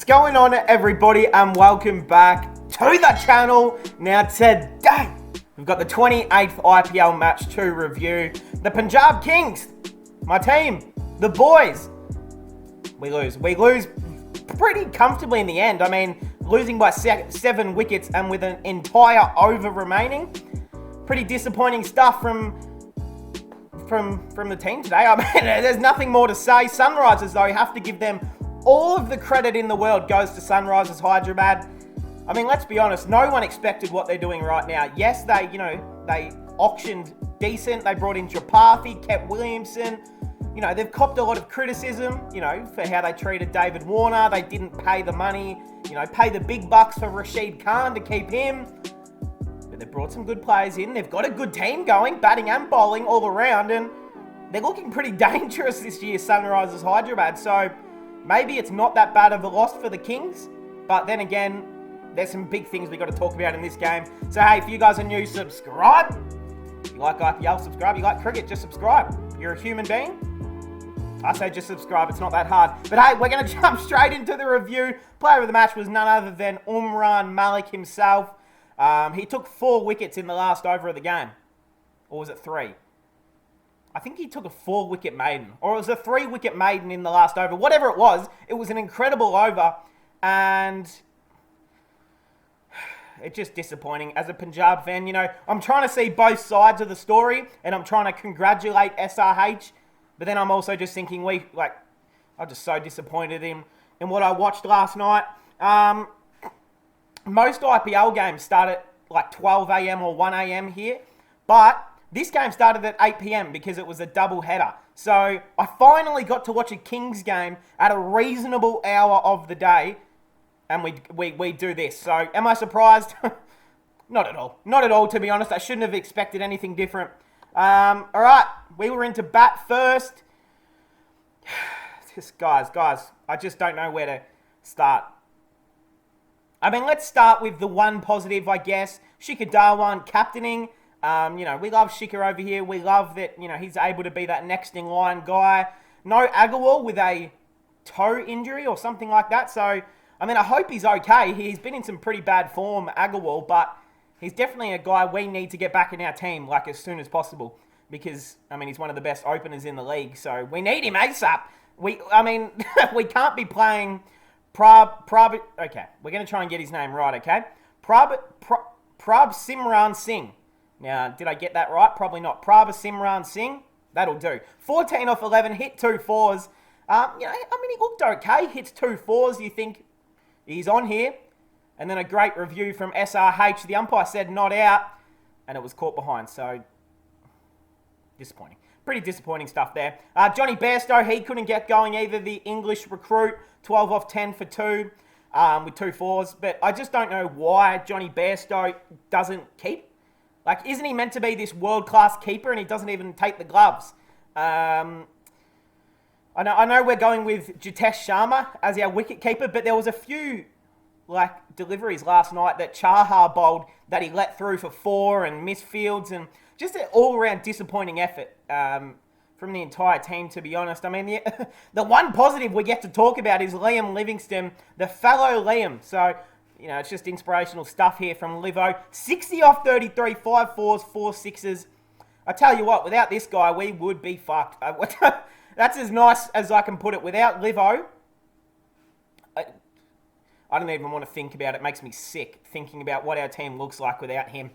What's going on, everybody, and welcome back to the channel. Now today, we've got the 28th IPL match to review. The Punjab Kings, my team, the boys. We lose pretty comfortably in the end. I mean, losing by 7 wickets and with an entire over remaining. Pretty disappointing stuff from the team today. I mean, there's nothing more to say. Sunrisers, though, you have to give them all of the credit in the world goes to Sunrisers Hyderabad. I mean, let's be honest, no one expected what they're doing right now. Yes, they auctioned decent. They brought in Tripathi, kept Williamson. They've copped a lot of criticism, for how they treated David Warner. They didn't pay the money, pay the big bucks for Rashid Khan to keep him. But they've brought some good players in. They've got a good team going, batting and bowling all around, and they're looking pretty dangerous this year, Sunrisers Hyderabad. So maybe it's not that bad of a loss for the Kings, but then again, there's some big things we've got to talk about in this game. So hey, if you guys are new, subscribe. If you like IPL, subscribe. You like cricket, just subscribe. You're a human being. I say just subscribe, it's not that hard. But hey, we're going to jump straight into the review. Player of the match was none other than Umran Malik himself. He took 4 wickets in the last over of the game. Or was it 3? I think he took a 4-wicket maiden. Or it was a 3-wicket maiden in the last over. Whatever it was an incredible over. And it's just disappointing. As a Punjab fan, I'm trying to see both sides of the story. And I'm trying to congratulate SRH. But then I'm also just thinking, I'm just so disappointed in what I watched last night. Most IPL games start at like 12 a.m. or 1 a.m. here. But this game started at 8 p.m. because it was a double header. So I finally got to watch a Kings game at a reasonable hour of the day. And we do this. So am I surprised? Not at all. Not at all, to be honest. I shouldn't have expected anything different. All right. We were into bat first. Just guys, I just don't know where to start. I mean, let's start with the one positive, I guess. Shikhar Dhawan captaining. We love Shikhar over here. We love that, he's able to be that next in line guy. No Agarwal with a toe injury or something like that. So, I mean, I hope he's okay. He's been in some pretty bad form, Agarwal, but he's definitely a guy we need to get back in our team, as soon as possible. Because, I mean, he's one of the best openers in the league. So, we need him ASAP. We can't be playing okay, we're going to try and get his name right, okay? Simran Singh. Now, did I get that right? Probably not. Simran Singh. That'll do. 14 off 11, hit 2 fours. He looked okay. Hits 2 fours. You think he's on here. And then a great review from SRH. The umpire said not out, and it was caught behind. So, disappointing. Pretty disappointing stuff there. Johnny Bairstow, he couldn't get going either. The English recruit, 12 off 10 for 2 with 2 fours. But I just don't know why Johnny Bairstow doesn't keep. Isn't he meant to be this world-class keeper and he doesn't even take the gloves? I know we're going with Jitesh Sharma as our wicket keeper, but there was a few deliveries last night that Chahar bowled that he let through for 4 and missed fields, and just an all-around disappointing effort from the entire team, to be honest. I mean, the one positive we get to talk about is Liam Livingstone, the fellow Liam. So, it's just inspirational stuff here from Livo. 60 off 33, 5 fours, 4 sixes. I tell you what, without this guy, we would be fucked. That's as nice as I can put it. Without Livo, I don't even want to think about it. It makes me sick thinking about what our team looks like without him.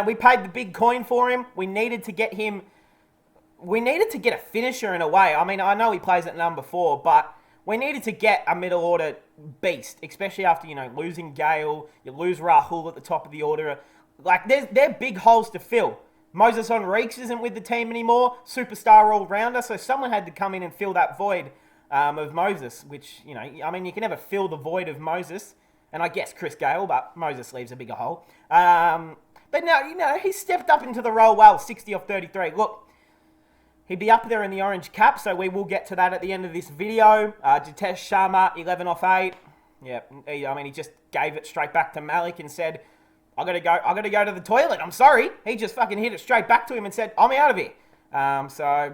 We paid the big coin for him. We needed to get him. We needed to get a finisher in a way. I mean, I know he plays at number 4, but we needed to get a middle order beast, especially after, losing Gale. You lose Rahul at the top of the order. They're big holes to fill. Moses Enriques isn't with the team anymore. Superstar all-rounder. So someone had to come in and fill that void of Moses, which, you can never fill the void of Moses. And I guess Chris Gale, but Moses leaves a bigger hole. But now, he stepped up into the role well, 60 off 33. Look, he'd be up there in the orange cap, so we will get to that at the end of this video. Jitesh Sharma, 11 off 8. Yeah, he just gave it straight back to Malik and said, I gotta go to the toilet. I'm sorry. He just fucking hit it straight back to him and said, I'm out of here. So,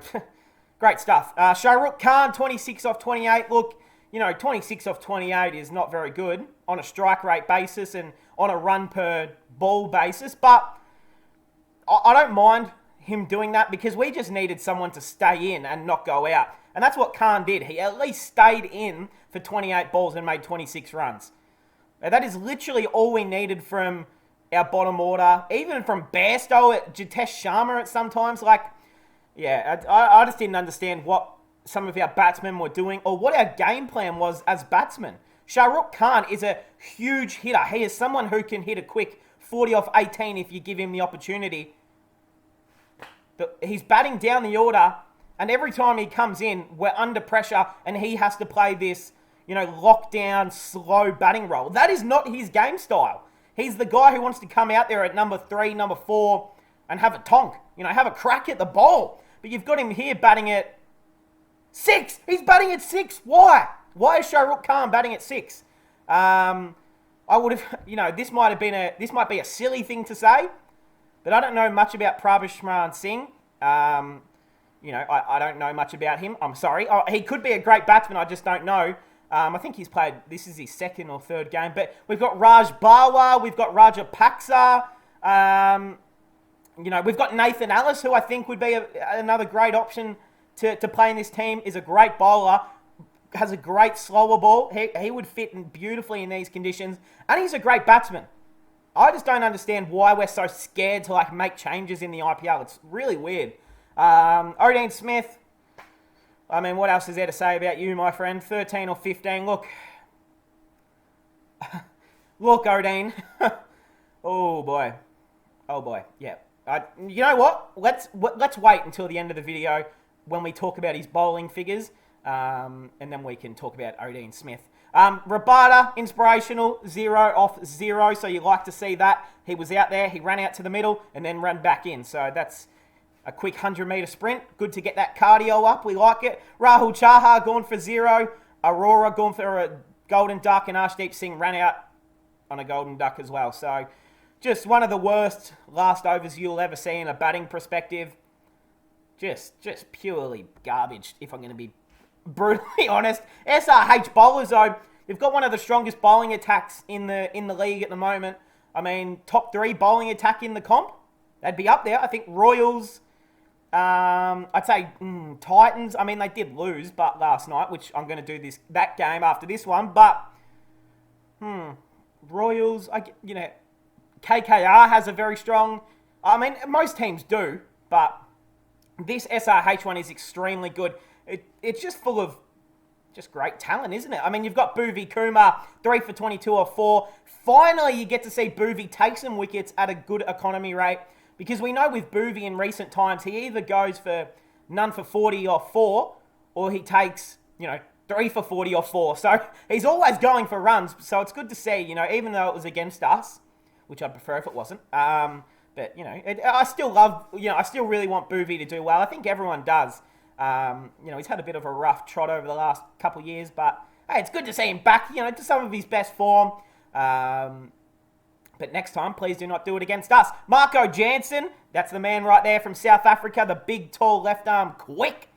great stuff. Shahrukh Khan, 26 off 28. Look, 26 off 28 is not very good on a strike rate basis and on a run per ball basis. But I don't mind him doing that because we just needed someone to stay in and not go out. And that's what Khan did. He at least stayed in for 28 balls and made 26 runs. Now, that is literally all we needed from our bottom order. Even from Bairstow at Jitesh Sharma at sometimes. I just didn't understand what some of our batsmen were doing or what our game plan was as batsmen. Shahrukh Khan is a huge hitter. He is someone who can hit a quick 40 off 18 if you give him the opportunity. But he's batting down the order, and every time he comes in, we're under pressure, and he has to play this, lockdown, slow batting role. That is not his game style. He's the guy who wants to come out there at number 3, number 4, and have a tonk. Have a crack at the ball. But you've got him here batting at 6. He's batting at 6. Why? Why is Shahrukh Khan batting at 6? I would have, this might be a silly thing to say, but I don't know much about Prabhashran Singh. I don't know much about him. I'm sorry. He could be a great batsman. I just don't know. I think he's played, this is his 2nd or 3rd game. But we've got Raj Barwa. We've got Rajapaksa. We've got Nathan Ellis, who I think would be another great option to play in this team. Is a great bowler. Has a great slower ball. He would fit in beautifully in these conditions. And he's a great batsman. I just don't understand why we're so scared to make changes in the IPL. It's really weird. Odean Smith. I mean, what else is there to say about you, my friend? 13 or 15. Look, Odean. Oh boy. Yeah. You know what? Let's wait until the end of the video when we talk about his bowling figures, and then we can talk about Odean Smith. Rabada, inspirational, 0 off 0, so you like to see that. He was out there, he ran out to the middle, and then ran back in. So that's a quick 100-metre sprint. Good to get that cardio up, we like it. Rahul Chahar gone for 0. Aurora gone for a golden duck, and Arshdeep Singh ran out on a golden duck as well. So just one of the worst last overs you'll ever see in a batting perspective. Just purely garbage, if I'm going to be brutally honest. SRH bowlers, though, they've got one of the strongest bowling attacks in the league at the moment. I mean, top 3 bowling attack in the comp. They'd be up there. I think Royals, I'd say Titans. I mean, they did lose, but last night, which I'm going to do that game after this one. But Royals, KKR has a very strong. I mean, most teams do, but this SRH one is extremely good. It's just full of just great talent, isn't it? I mean, you've got Bhuvi Kumar, 3 for 22 or 4. Finally, you get to see Bhuvi take some wickets at a good economy rate, because we know with Bhuvi in recent times, he either goes for none for 40 or 4, or he takes, 3 for 40 or 4. So he's always going for runs. So it's good to see, even though it was against us, which I'd prefer if it wasn't. But, I still love, I still really want Bhuvi to do well. I think everyone does. He's had a bit of a rough trot over the last couple of years, but hey, it's good to see him back, to some of his best form. But next time, please do not do it against us. Marco Jansen, that's the man right there from South Africa, the big, tall, left arm quick.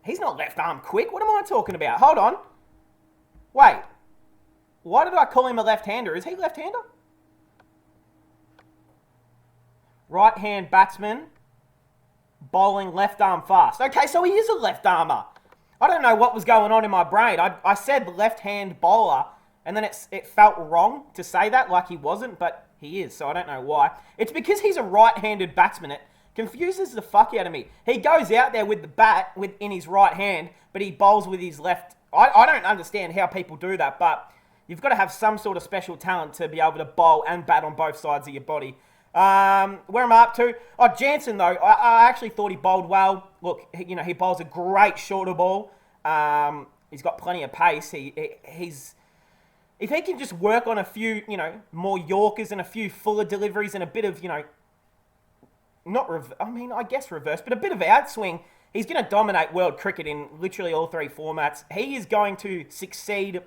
He's not left arm quick. What am I talking about? Hold on. Wait. Why did I call him a left-hander? Is he left-hander? Right-hand batsman, bowling left arm fast. Okay, so he is a left armer. I don't know what was going on in my brain. I said left-hand bowler, and then it felt wrong to say that, like he wasn't, but he is, so I don't know why. It's because he's a right-handed batsman. It confuses the fuck out of me. He goes out there with the bat in his right hand, but he bowls with his left. I don't understand how people do that, but you've got to have some sort of special talent to be able to bowl and bat on both sides of your body. Where am I up to? Oh, Jansen, though, I actually thought he bowled well. Look, he bowls a great shorter ball. He's got plenty of pace. He's if he can just work on a few, more Yorkers and a few fuller deliveries and a bit of, I guess reverse, but a bit of outswing, he's going to dominate world cricket in literally all 3 formats. He is going to succeed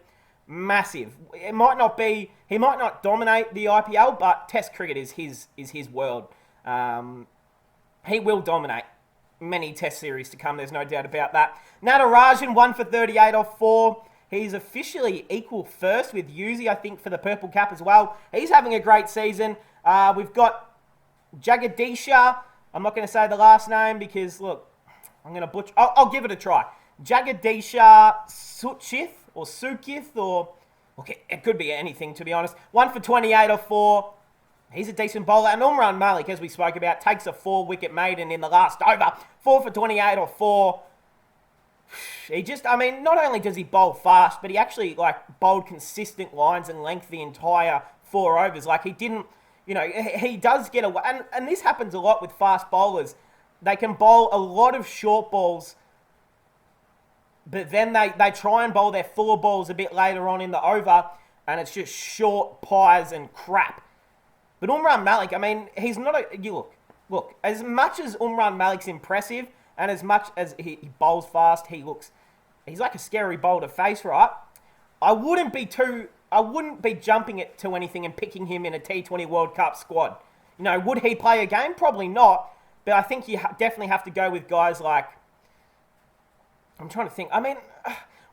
massive. He might not dominate the IPL, but Test cricket is his world. He will dominate. many test series to come, there's no doubt about that. Natarajan, 1 for 38 off 4. He's officially equal first with Yuzi, I think, for the purple cap as well. He's having a great season. We've got Jagadisha. I'm not going to say the last name because, look, I'm going to butcher. I'll give it a try. Jagadisha Suchith or Sukith or... Okay, it could be anything, to be honest. 1 for 28 off 4. He's a decent bowler. And Umran Malik, as we spoke about, takes a 4-wicket maiden in the last over. 4 for 28 off 4. He just, I mean, not only does he bowl fast, but he actually, like, bowled consistent lines and length the entire 4 overs. Like, he didn't, you know, he does get away. And this happens a lot with fast bowlers. They can bowl a lot of short balls, but then they try and bowl their fuller balls a bit later on in the over, and it's just short pies and crap. But Umran Malik, I mean, he's not a... Look, as much as Umran Malik's impressive, and as much as he bowls fast, he's like a scary bowler to face, right? I wouldn't be jumping it to anything and picking him in a T20 World Cup squad. You know, would he play a game? Probably not. But I think you definitely have to go with guys like... I'm trying to think. I mean,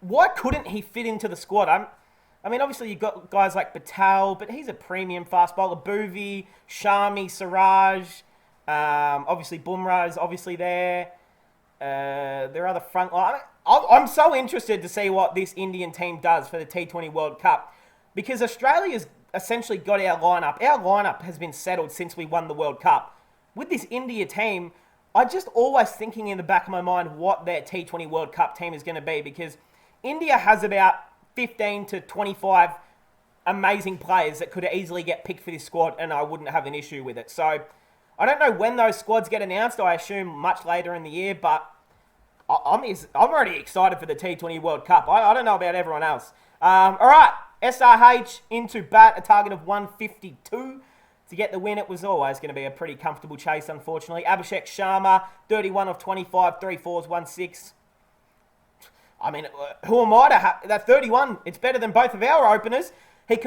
why couldn't he fit into the squad? I mean, obviously you've got guys like Patel, but he's a premium fast bowler. Bhuvi, Shami, Siraj. Obviously Bumrah is obviously there. There are other front line. I'm so interested to see what this Indian team does for the T20 World Cup, because Australia's essentially got our lineup. Our lineup has been settled since we won the World Cup. With this India team, I just always thinking in the back of my mind what their T20 World Cup team is going to be, because India has about 15 to 25 amazing players that could easily get picked for this squad, and I wouldn't have an issue with it. So I don't know when those squads get announced. I assume much later in the year, but I'm already excited for the T20 World Cup. I don't know about everyone else. All right, SRH into bat, a target of 152. To get the win, it was always going to be a pretty comfortable chase, unfortunately. Abhishek Sharma, 31 of 25, 3 fours, 1 6. I mean, who am I to have that 31? It's better than both of our openers. He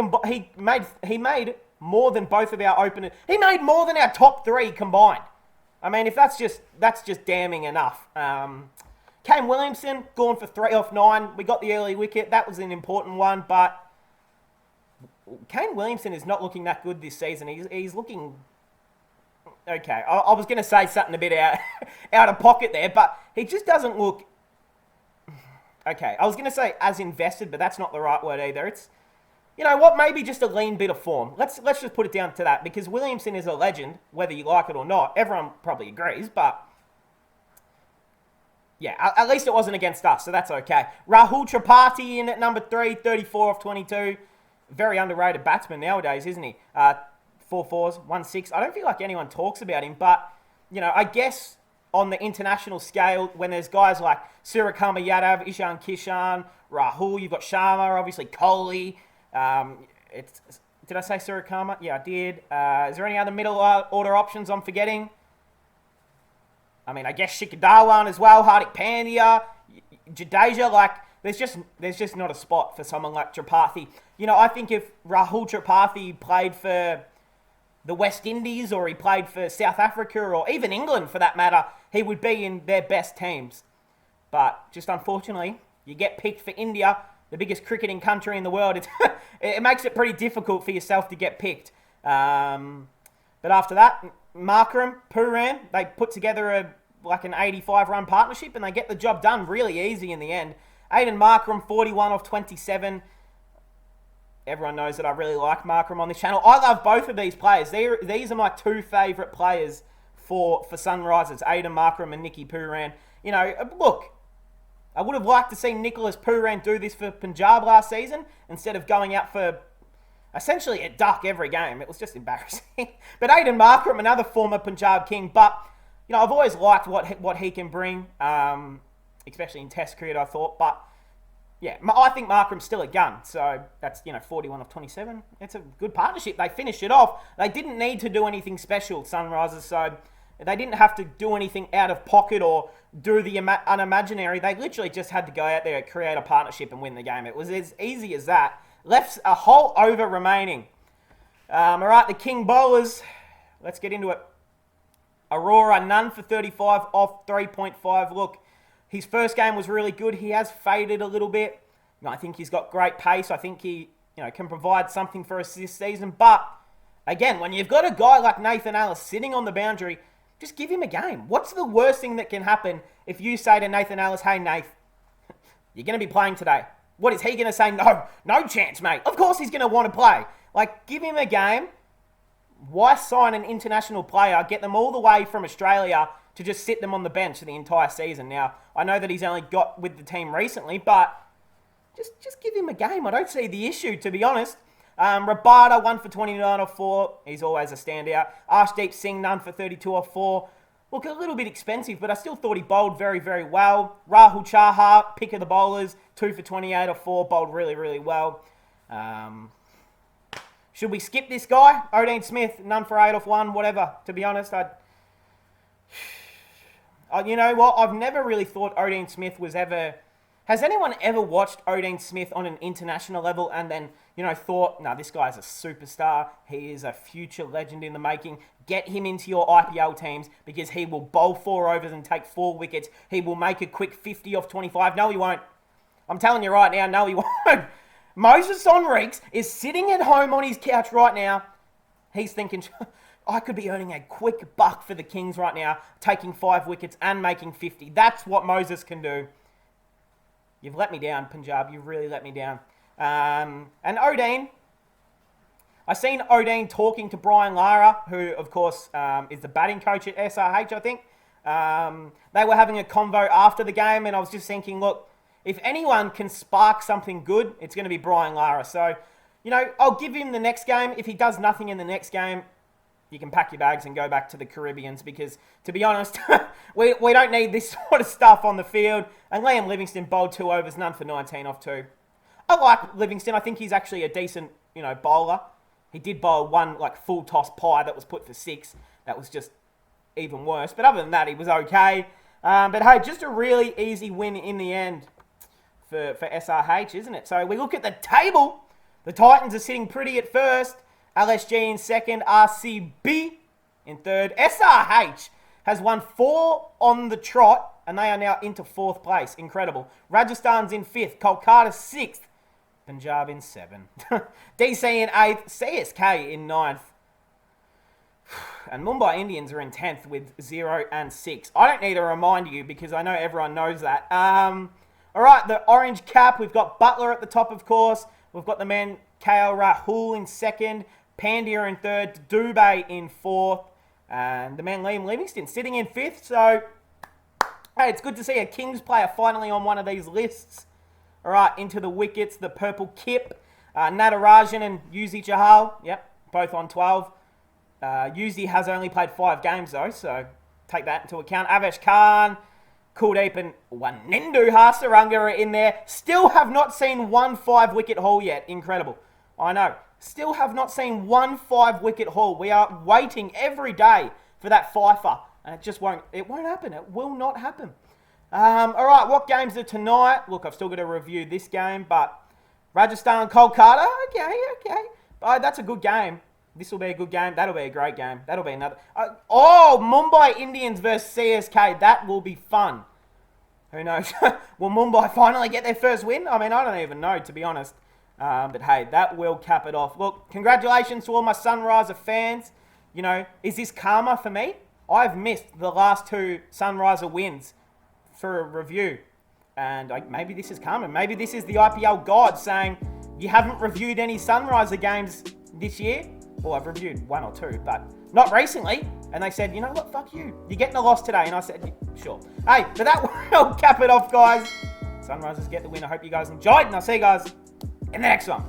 made more than both of our openers. He made more than our top 3 combined. I mean, if that's just damning enough. Kane Williamson, gone for 3 off 9. We got the early wicket. That was an important one, but Kane Williamson is not looking that good this season. He's looking... Okay, I was going to say something a bit out of pocket there, but he just doesn't look... Okay, I was going to say as invested, but that's not the right word either. It's, you know what, maybe just a lean bit of form. Let's just put it down to that, because Williamson is a legend, whether you like it or not. Everyone probably agrees, but... Yeah, at least it wasn't against us, so that's okay. Rahul Tripathi in at number 3, 34 off 22. Very underrated batsman nowadays, isn't he? 4 fours, 1 6. I don't feel like anyone talks about him, but, you know, I guess on the international scale, when there's guys like Suryakumar Yadav, Ishan Kishan, Rahul, you've got Sharma, obviously Kohli. Did I say Suryakumar? Yeah, I did. Is there any other middle order options I'm forgetting? I mean, I guess Shikhar Dhawan as well, Hardik Pandya, Jadeja, like... There's just not a spot for someone like Tripathi. You know, I think if Rahul Tripathi played for the West Indies, or he played for South Africa, or even England for that matter, he would be in their best teams. But just unfortunately, you get picked for India, the biggest cricketing country in the world. It makes it pretty difficult for yourself to get picked. But after that, Markram, Pooran, they put together an 85-run partnership, and they get the job done really easy in the end. Aiden Markram, 41 off 27. Everyone knows that I really like Markram on this channel. I love both of these players. These are my 2 favourite players for Sunrisers, Aiden Markram and Nicky Pooran. You know, look, I would have liked to see Nicholas Pooran do this for Punjab last season instead of going out for essentially a duck every game. It was just embarrassing. But Aiden Markram, another former Punjab King, but, you know, I've always liked what he can bring. Especially in Test cricket, I thought. But, yeah, I think Markram's still a gun. So, that's, 41 of 27. It's a good partnership. They finished it off. They didn't need to do anything special, Sunrisers. So, they didn't have to do anything out of pocket or do the unimaginary. They literally just had to go out there, create a partnership and win the game. It was as easy as that. Left a whole over remaining. All right, the King bowlers. Let's get into it. Aurora, none for 35 off 3.5. Look, his first game was really good. He has faded a little bit. I think he's got great pace. I think he can provide something for us this season. But, again, when you've got a guy like Nathan Ellis sitting on the boundary, just give him a game. What's the worst thing that can happen if you say to Nathan Ellis, hey, Nath, you're going to be playing today? What is he going to say? No chance, mate. Of course he's going to want to play. Like, give him a game. Why sign an international player, get them all the way from Australia to just sit them on the bench for the entire season? Now, I know that he's only got with the team recently, but just give him a game. I don't see the issue, to be honest. Rabada, 1 for 29 off 4. He's always a standout. Arshdeep Singh, none for 32 off 4. Look, a little bit expensive, but I still thought he bowled very, very well. Rahul Chahar, pick of the bowlers, 2 for 28 off 4. Bowled really, really well. Should we skip this guy? Odin Smith, none for 8 off 1, whatever. To be honest, you know what? I've never really thought Odin Smith was ever... Has anyone ever watched Odin Smith on an international level and then, thought, no, this guy's a superstar. He is a future legend in the making. Get him into your IPL teams because he will bowl 4 overs and take 4 wickets. He will make a quick 50 off 25. No, he won't. I'm telling you right now, no, he won't. Moses Sonriques is sitting at home on his couch right now. He's thinking, I could be earning a quick buck for the Kings right now, taking 5 wickets and making 50. That's what Moses can do. You've let me down, Punjab. You've really let me down. And Odin, I seen Odin talking to Brian Lara, who, of course, is the batting coach at SRH, I think. They were having a convo after the game, and I was just thinking, look, if anyone can spark something good, it's going to be Brian Lara. So, I'll give him the next game. If he does nothing in the next game, you can pack your bags and go back to the Caribbeans because, to be honest, we don't need this sort of stuff on the field. And Liam Livingstone bowled 2 overs, none for 19 off 2. I like Livingstone. I think he's actually a decent, bowler. He did bowl one, full toss pie that was put for 6. That was just even worse. But other than that, he was okay. But hey, just a really easy win in the end for SRH, isn't it? So we look at the table. The Titans are sitting pretty at first. LSG in second. RCB in third. SRH has won 4 on the trot, and they are now into 4th place. Incredible. Rajasthan's in 5th. Kolkata 6th. Punjab in 7th. DC in 8th. CSK in 9th. And Mumbai Indians are in 10th with 0 and 6. I don't need to remind you because I know everyone knows that. All right, the orange cap. We've got Butler at the top, of course. We've got the man KL Rahul in 2nd. Pandya in 3rd. Dubey in 4th. And the man Liam Livingstone sitting in 5th. So, hey, it's good to see a Kings player finally on one of these lists. All right, into the wickets. The purple kip. Natarajan and Yuzi Chahal. Yep, both on 12. Yuzi has only played 5 games, though. So, take that into account. Avesh Khan, Kuldeep and Wanindu Hasaranga are in there. Still have not seen one 5-wicket haul yet. Incredible. I know. Still have not seen one 5-wicket haul. We are waiting every day for that fifer. And it won't happen. It will not happen. All right, what games are tonight? Look, I've still got to review this game, but Rajasthan, Kolkata. Okay. That's a good game. This will be a good game. That'll be a great game. That'll be another. Mumbai Indians versus CSK. That will be fun. Who knows? Will Mumbai finally get their first win? I mean, I don't even know, to be honest. But hey, that will cap it off. Look, congratulations to all my Sunriser fans. Is this karma for me? I've missed the last 2 Sunriser wins for a review. And maybe this is karma. Maybe this is the IPL God saying, you haven't reviewed any Sunriser games this year. Well, I've reviewed 1 or 2, but not recently. And they said, you know what, fuck you. You're getting a loss today. And I said, sure. Hey, but that will cap it off, guys. Sunrisers get the win. I hope you guys enjoyed, and I'll see you guys in the next one.